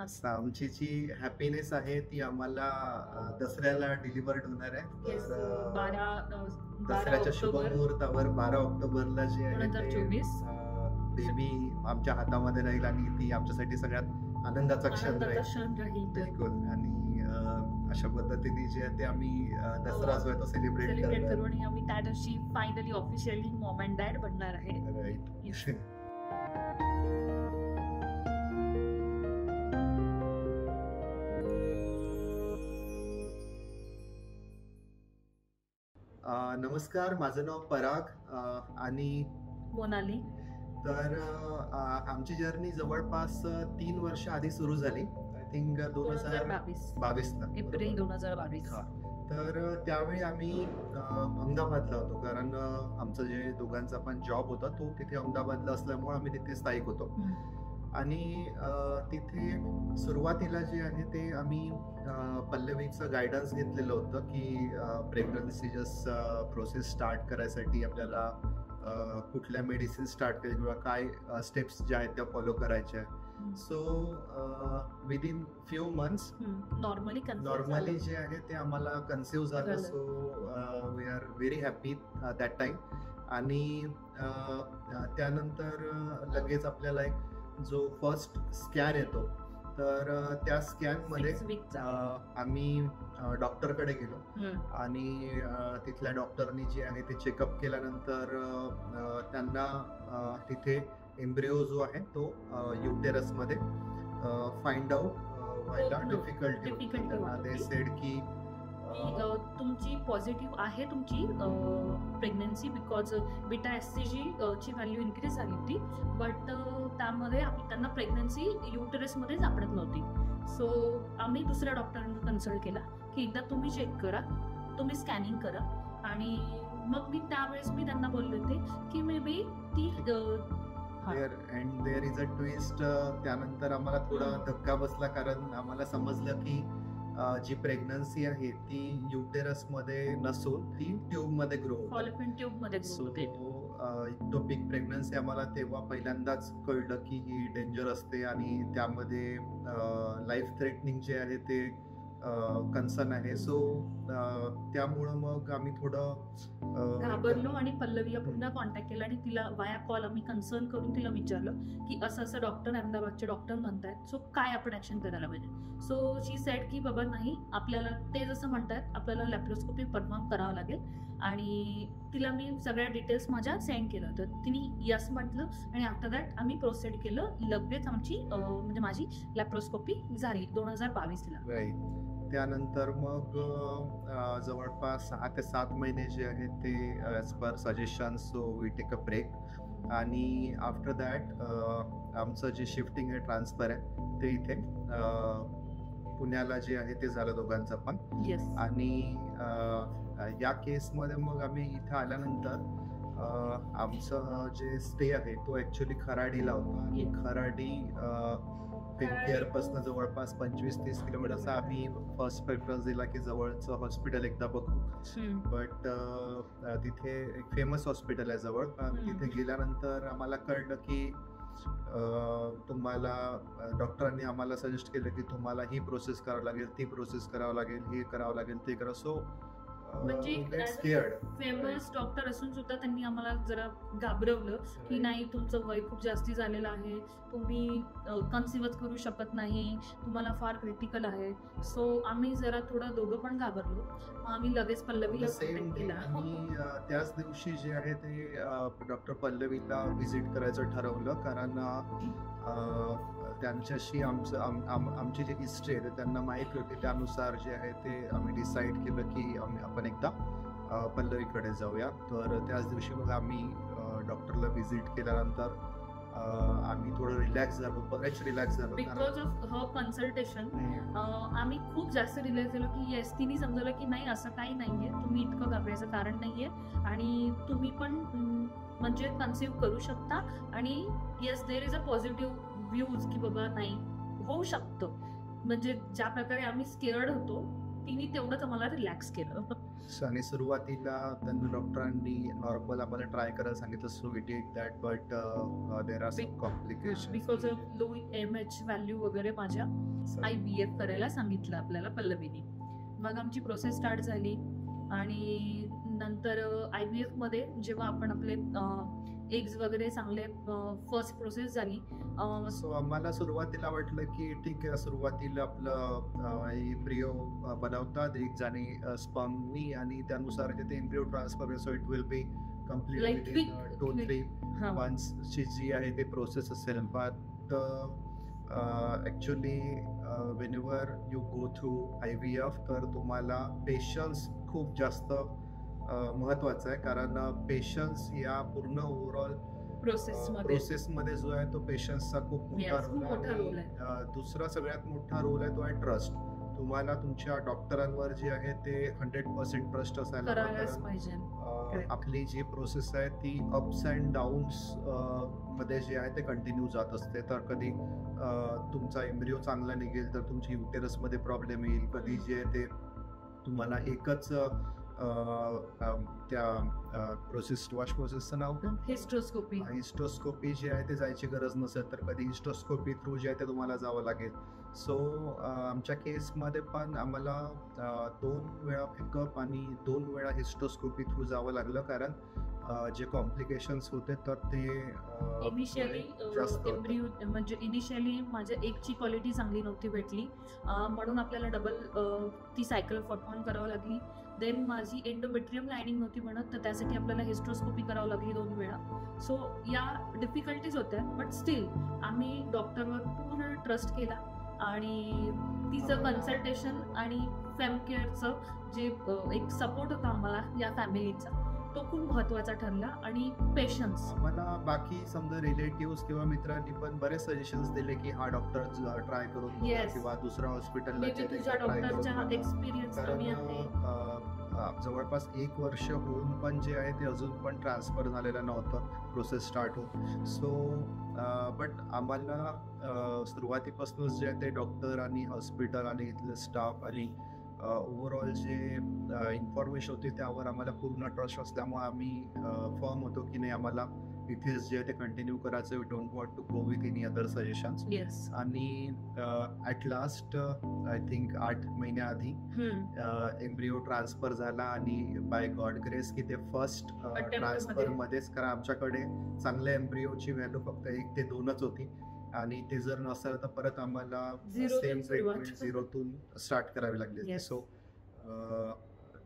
आमची जी हॅपीनेस आहे ती आम्हाला दसऱ्याला डिलिव्हर्ड होणार आहे. दसऱ्याच्या शुभ मुहूर्तावर 12 ऑक्टोबरला जे आहे ते बेबी आमच्या हातामध्ये राहील आणि ती आमच्यासाठी सगळ्यात आनंदाचा क्षण राहील. बिलकुल. आणि अशा पद्धतीने जे आहे ते आम्ही दसरा जो आहे तो सेलिब्रेट करू आणि आम्ही त्या दिवशी finally officially Maugham and dad बनणार आहे. नमस्कार, माझं नाव पराग आणि मोनाली. तर आमची जर्नी जवळपास 3 वर्ष आधी सुरू झाली. आय थिंक 2022 ला, एप्रिल 2022. तर त्यावेळी आम्ही अहमदाबादला होतो, कारण आमचं जे दोघांचा पण जॉब होता तो तिथे अहमदाबादला असल्यामुळे आम्ही तिथे स्थायिक होतो. आणि तिथे सुरुवातीला जे आहे ते आम्ही पल्लवीचं गायडन्स घेतलेलं होतं की प्रेग्नन्सी प्रोसेस स्टार्ट करायसाठी आपल्याला कुठल्या मेडिसिन स्टार्ट करायच्या किंवा काय स्टेप्स ज्या आहेत त्या फॉलो करायच्या. So within few months normally जे आहे ते आम्हाला कन्सिव्ह झालं. So we are very happy that time. आणि त्यानंतर लगेच आपल्याला एक जो फर्स्ट स्कॅन येतो, तर त्या स्कॅनमध्ये आम्ही डॉक्टरकडे गेलो आणि तिथल्या डॉक्टरनी जे आहे ते चेकअप केल्यानंतर त्यांना तिथे एम्ब्रिओ जो आहे तो युटेरसमध्ये फाइंड आउट व्हायला डिफिकल्टी. ते सेड की तुमची पॉझिटिव्ह आहे तुमची प्रेग्नन्सी, बिकॉज बीटा HCG ची व्हॅल्यू इन्क्रीज झाली होती, बट त्यामध्ये त्यांना प्रेग्नन्सी युटेरसमध्ये सापडत नव्हती. सो आम्ही दुसऱ्या डॉक्टरांना कन्सल्ट केला की एकदा तुम्ही चेक करा, तुम्ही स्कॅनिंग करा. आणि मग मी त्यावेळेस त्यांना बोलले होते की मे बी ती देअर इज अ ट्विस्ट. त्यानंतर आम्हाला थोडा धक्का बसला, कारण आम्हाला समजलं की जी प्रेग्नन्सी आहे ती युटेरस मध्ये नसून ती ट्यूब मध्ये ग्रो होते. इक्टोपिक प्रेग्नन्सी आम्हाला तेव्हा पहिल्यांदाच कळलं की ही डेंजर असते आणि त्यामध्ये लाईफ थ्रेटनिंग जे आहे ते कन्सर्न आहे. सो त्यामुळं मग आम्ही थोडं घाबरलो आणि पल्लवीला पुन्हा कॉन्टॅक्ट केला आणि तिला वाया कॉल आम्ही कन्सर्न करून तिला विचारलं की असं असं डॉक्टर, अहमदाबादचे डॉक्टर म्हणतायत, सो काय आपण ऍक्शन करायला पाहिजे. सो शी सेड की बाबा नाही, आपल्याला ते जसं म्हणतात आपल्याला लॅप्रोस्कोपी परफॉर्म करावं लागेल. आणि तिला मी सगळ्या डिटेल्स माझ्या सेंड केलं, तर तिने यस म्हटलं आणि आफ्टर दॅट आम्ही प्रोसेड केलं. लगेच आमची म्हणजे माझी लॅप्रोस्कोपी झाली 2022ला. त्यानंतर मग जवळपास 6 ते 7 महिने जे आहेत ते as per suggestion. So we take a break. आणि आफ्टर दॅट आमचं जे शिफ्टिंग आहे, ट्रान्सफर आहे, ते इथे पुण्याला जे आहे ते झालं दोघांचं पण. आणि या केसमध्ये मग आम्ही इथं आल्यानंतर आमचं जे स्टे आहे तो ॲक्च्युली खराडीला होता. आणि खराडी केअर पासून जवळपास 25-30 किलोमीटरचा आम्ही फर्स्ट प्रेफरन्स दिला की जवळचं हॉस्पिटल एकदा बघू. बट तिथे एक फेमस हॉस्पिटल आहे जवळ. तिथे गेल्यानंतर आम्हाला कळलं की तुम्हाला डॉक्टरांनी आम्हाला सजेस्ट केलं की तुम्हाला ही प्रोसेस करावं लागेल, ती प्रोसेस करावं लागेल, हे करावं लागेल, ते करा. सो म्हणजे फेमस डॉक्टर असून सुद्धा त्यांनी आम्हाला जरा घाबरवलं की नाही, तुमचं वय खूप जास्ती झालेलं आहे, तुम्ही कन्सिव्हच करू शकत नाही, तुम्हाला फार क्रिटिकल आहे. सो आम्ही जरा थोडं दोघं पण घाबरलो. आम्ही लगेच पल्लवीला कॉन्टॅक्ट केला. आणि त्याच दिवशी जे आहे ते डॉक्टर पल्लवीला व्हिजिट करायचं ठरवलं, कारण त्यांच्याशी आमची जी हिस्ट्री आहे त्यांना माहीत होती. त्यानुसार जे आहे ते आम्ही डिसाईड केलं की आपण एकदा पल्लवीकडे जाऊया. तर त्याच दिवशी मग आम्ही डॉक्टरला व्हिजिट केल्यानंतर आम्ही थोडं रिलॅक्स झालो, बरेच रिलॅक्स झालो. बिकॉज ऑफ हर कन्सल्टेशन आम्ही खूप जास्त रिलॅक्स झालो की येस, तिने समजलं की नाही, असं काही नाहीये, तुम्ही इतकं घाबरायचं कारण नाहीये आणि तुम्ही पण म्हणजे कन्सिव्ह करू शकता. आणि yes, there is a positive views की बाबा नाही, होऊ शकतं. म्हणजे ज्या प्रकारे आम्ही स्केअर्ड होतो तिने तेवढंच आम्हाला रिलॅक्स केलं. आणि सुरुवातीला त्यांना डॉक्टरांनी नॉर्मल आम्हाला ट्राय करायला सांगितलं, so we did that, but there are some complication because of low MH value वगैरे माझ्या IVF करायला सांगितलं आपल्याला पल्लवीने. मग आमची प्रोसेस स्टार्ट झाली आणि नंतर IVF मध्ये जेव्हा आपण आपले एग्स वगैरे चांगले फर्स्ट प्रोसेस झाली. सो आम्हाला सुरुवातीला वाटलं की ठीक आहे, सुरुवातीला आपलं एम्ब्रिओ बनवतात एक जाणी स्पर्मनी आणि त्यानुसार ते embryo transfer, so it will be Like completely 2-3 हा. मंथ्सची जी आहे ते प्रोसेस असेल. But actually whenever you go through IVF तर तुम्हाला पेशन्स खूप जास्त महत्वाचं आहे, कारण पेशन्स या पूर्ण ओव्हरऑल प्रोसेसमध्ये जो आहे तो पेशन्सचा खूप मोठा रोल आहे. दुसरा सगळ्यात मोठा रोल आहे तो आहे ट्रस्ट. तुम्हाला तुमच्या डॉक्टरांवर जे आहे ते 100% ट्रस्ट असायला पाहिजे. आपली जी प्रोसेस आहे ती अप्स अँड डाऊन्स मध्ये जे आहे ते कंटिन्यू जात असते. तर कधी तुमचा एम्ब्रिओ चांगला निघेल तर तुमची युटेरसमध्ये प्रॉब्लेम येईल, कधी जे आहे ते तुम्हाला एकच त्या प्रोसेस, वॉश प्रोसेसचं नाव काय, हिस्टोस्कोपी जी आहे ते जायची गरज नसेल तर कधी हिस्टोस्कोपी थ्रू जे आहे ते तुम्हाला जावं लागेल. सो आमच्या केसमध्ये पण आम्हाला 2 वेळा पिकअप आणि 2 वेळा हिस्टोस्कोपी थ्रू जावं लागलं, कारण जे कॉम्प्लिकेशन्स होते तर ते इनिशियली म्हणजे इनिशियली माझ्या एकची क्वालिटी चांगली नव्हती भेटली, म्हणून आपल्याला डबल ती सायकल परफॉर्म करावं लागली. देन माझी एंडोमेट्रियम लायनिंग नव्हती म्हणत, तर त्यासाठी आपल्याला हिस्ट्रोस्कोपी करावं लागली 2 वेळा. सो या डिफिकल्टीज होत्या, बट स्टील आम्ही डॉक्टरवर पूर्ण ट्रस्ट केला आणि तिचं कन्सल्टेशन आणि फॅमकेअरचं जे एक सपोर्ट होता आम्हाला या फॅमिलीचा, तो खूप महत्वाचा ठरला. आणि पेशन्स, मला बाकी समजा रिलेटिव्ह किंवा मित्रांनी पण बरेच सजेशन्स दिले की हा डॉक्टर ट्राय करून बघा किंवा दुसऱ्या हॉस्पिटलला तुझ्या डॉक्टरचा एक्सपिरियन्स कमी आहे. जवळपास 1 वर्ष होऊन पण जे आहे ते अजून पण ट्रान्सफर झालेलं नव्हतं, प्रोसेस स्टार्ट होऊन. सो बट आम्हाला सुरुवातीपासूनच जे आहे ते डॉक्टर आणि हॉस्पिटल आणि इथले स्टाफ आणि ओव्हरऑल जे इन्फॉर्मेशन होती त्यावर आम्हाला पूर्ण ट्रस्ट असल्यामुळे आम्ही फर्म होतो की नाही, आम्हाला इथेच जे आहे ते कंटिन्यू करायचं. We don't want to go with any other suggestions. आणि ॲट लास्ट आय थिंक 8 महिन्याआधी एम्ब्रिओ ट्रान्सफर झाला आणि बाय गॉड ग्रेस की ते फर्स्ट ट्रान्सफर मध्येच, कारण आमच्याकडे चांगल्या एम्ब्रिओची व्हॅल्यू फक्त 1 ते 2च होती आणि ते जर नसेल तर परत आम्हाला सेम ट्रीटमेंट 0तून स्टार्ट करावी लागली. सो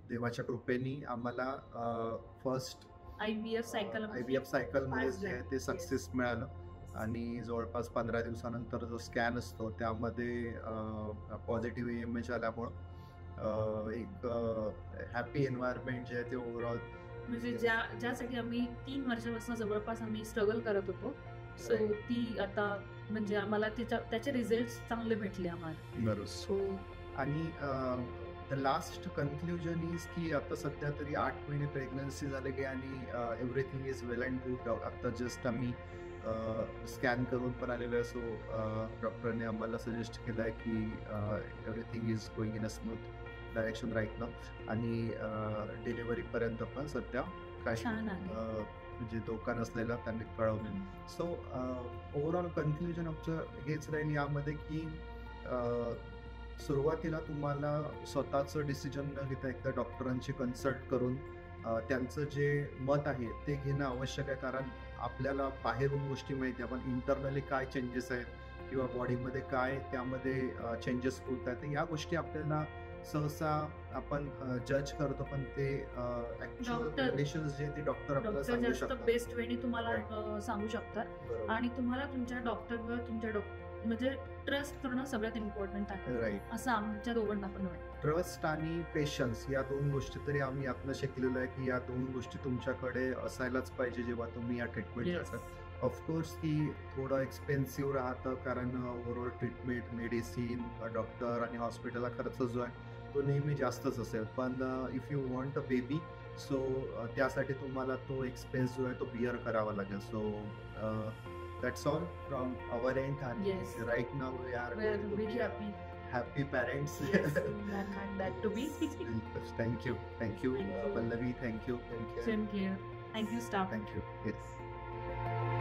देवाच्या कृपेने आम्हाला फर्स्ट IVF सायकल मध्ये जे आहे ते सक्सेस मिळालं आणि जवळपास 15 दिवसानंतर जो स्कॅन असतो त्यामध्ये पॉझिटिव्ह EMH आल्यामुळं एक हॅपी एन्व्हायरमेंट जे आहे ते ओव्हरऑल, म्हणजे ज्यासाठी आम्ही 3 वर्षापासून जवळपास आम्ही स्ट्रगल करत होतो, सो ती आता म्हणजे आम्हाला त्याचे रिझल्ट चांगले भेटले आम्हाला. बरोबर. सो आणि द लास्ट कन्क्लुजन इज की आता सध्या तरी 8 महिने प्रेग्नन्सी झाले की आणि everything is well and good. आता जस्ट आम्ही स्कॅन करून पण आलेलो आहे. सो डॉक्टरने आम्हाला सजेस्ट केलं आहे की everything is going in a smooth direction right now आणि डिलिव्हरीपर्यंत पण सध्या काही म्हणजे धोका नसलेला त्यांनी कळवलं. सो ओव्हरऑल कन्क्लुजन आमचं हेच राहील यामध्ये की सुरुवातीला तुम्हाला स्वतःचं डिसिजन न घेता एकदा डॉक्टरांची कन्सल्ट करून त्यांचं जे मत आहे ते घेणं आवश्यक आहे, कारण आपल्याला बाहेरून गोष्टी माहिती आहे, पण इंटरनली काय चेंजेस आहेत किंवा बॉडीमध्ये काय त्यामध्ये चेंजेस होत आहेत, या गोष्टी आपल्याला सहसा आपण जज करतो, पण ते कंडिशन्स जे ते डॉक्टर आपल्याला सांगू शकतात, बेस्ट वेनी तुम्हाला सांगू शकतात. आणि तुम्हाला तुमच्या डॉक्टरवर म्हणजे ट्रस्ट करणं सगळ्यात इम्पॉर्टंट आहे. राईट. असं आमच्या दोघांना पण वाटतं. ट्रस्ट आणि पेशन्स या 2 गोष्टी तरी आम्ही यातनं शिकलेलो आहे की या 2 गोष्टी तुमच्याकडे असायलाच पाहिजे जेव्हा तुम्ही या ट्रीटमेंट करता. ऑफकोर्स की थोडं एक्सपेन्सिव्ह राहतं, कारण ओव्हरऑल ट्रीटमेंट, मेडिसिन, डॉक्टर आणि हॉस्पिटलला खर्च जो आहे तो नेहमी जास्तच असेल, पण if you want a baby so त्यासाठी तुम्हाला तो एक्सपेन्स जो आहे तो बिअर करावा लागेल. So that's all from our end, and Yes. right now we are very happy. Happy parents. That to be. Thank you Thank you. Pallavi, thank you Same here. Thank you, staff. Thank you. Yes.